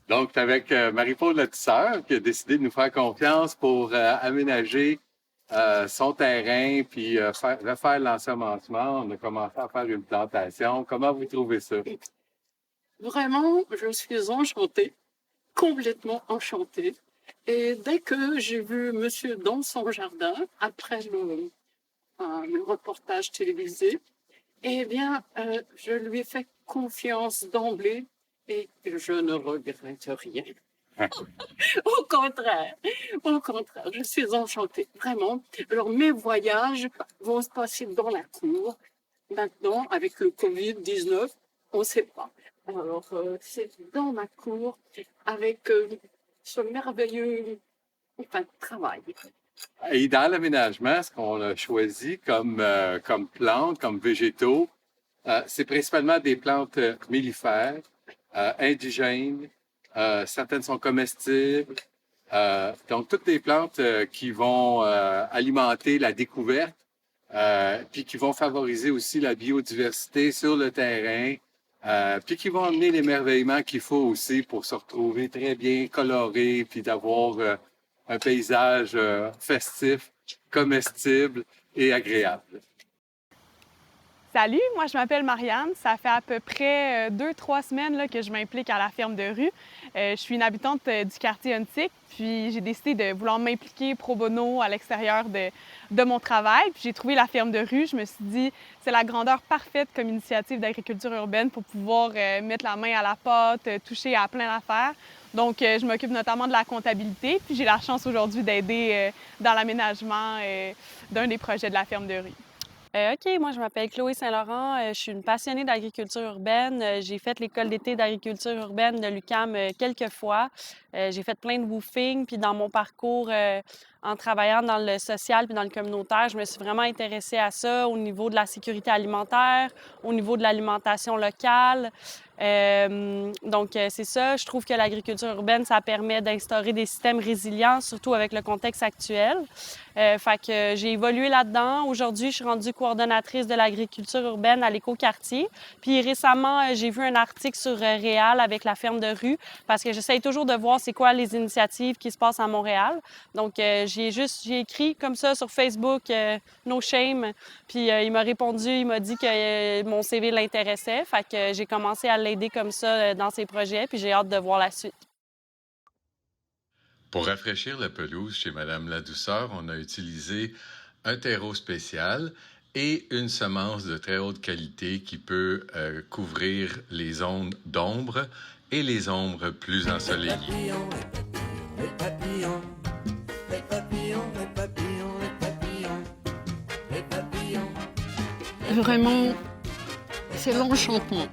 Donc, c'est avec Marie-Paul Latisseur qui a décidé de nous faire confiance pour aménager son terrain puis refaire l'ensemencement. On a commencé à faire une plantation. Comment vous trouvez ça? Vraiment, je suis enchantée, complètement enchantée. Et dès que j'ai vu monsieur dans son jardin, après le reportage télévisé, eh bien, je lui ai fait confiance d'emblée et je ne regrette rien. Au contraire, je suis enchantée, vraiment. Alors, mes voyages vont se passer dans la cour. Maintenant, avec le Covid-19, on ne sait pas. Alors, c'est dans ma cour avec ce merveilleux travail. Et dans l'aménagement, ce qu'on a choisi comme plantes, comme végétaux, c'est principalement des plantes mellifères, indigènes. Certaines sont comestibles. Donc, toutes des plantes qui vont alimenter la découverte, puis qui vont favoriser aussi la biodiversité sur le terrain, puis qui vont amener l'émerveillement qu'il faut aussi pour se retrouver très bien coloré, puis d'avoir un paysage festif, comestible et agréable. Salut, moi je m'appelle Marianne. Ça fait à peu près 2-3 semaines là, que je m'implique à la ferme de rue. Je suis une habitante du quartier Huntsic, puis j'ai décidé de vouloir m'impliquer pro bono à l'extérieur de mon travail. Puis j'ai trouvé la ferme de rue. Je me suis dit, c'est la grandeur parfaite comme initiative d'agriculture urbaine pour pouvoir mettre la main à la pâte, toucher à plein d'affaires. Donc, je m'occupe notamment de la comptabilité, puis j'ai la chance aujourd'hui d'aider dans l'aménagement d'un des projets de la ferme de rue. OK, moi je m'appelle Chloé Saint-Laurent, je suis une passionnée d'agriculture urbaine. J'ai fait l'école d'été d'agriculture urbaine de l'UQAM quelques fois. J'ai fait plein de woofing, puis dans mon parcours en travaillant dans le social puis dans le communautaire, je me suis vraiment intéressée à ça au niveau de la sécurité alimentaire, au niveau de l'alimentation locale. Donc, c'est ça. Je trouve que l'agriculture urbaine, ça permet d'instaurer des systèmes résilients, surtout avec le contexte actuel. Fait que j'ai évolué là-dedans. Aujourd'hui, je suis rendue coordonnatrice de l'agriculture urbaine à l'Écoquartier. Puis récemment, j'ai vu un article sur Réal avec la ferme de rue parce que j'essaye toujours de voir c'est quoi les initiatives qui se passent à Montréal. Donc, j'ai écrit comme ça sur Facebook, no shame. Puis il m'a répondu, il m'a dit que mon CV l'intéressait. Fait que j'ai commencé à l'aider comme ça dans ses projets. Puis j'ai hâte de voir la suite. Pour rafraîchir la pelouse chez Madame Ladouceur, on a utilisé un terreau spécial et une semence de très haute qualité qui peut couvrir les zones d'ombre et les ombres plus ensoleillées. Les papillons, les papillons, les papillons, les papillons, les papillons, les papillons. Vraiment, c'est l'enchantement.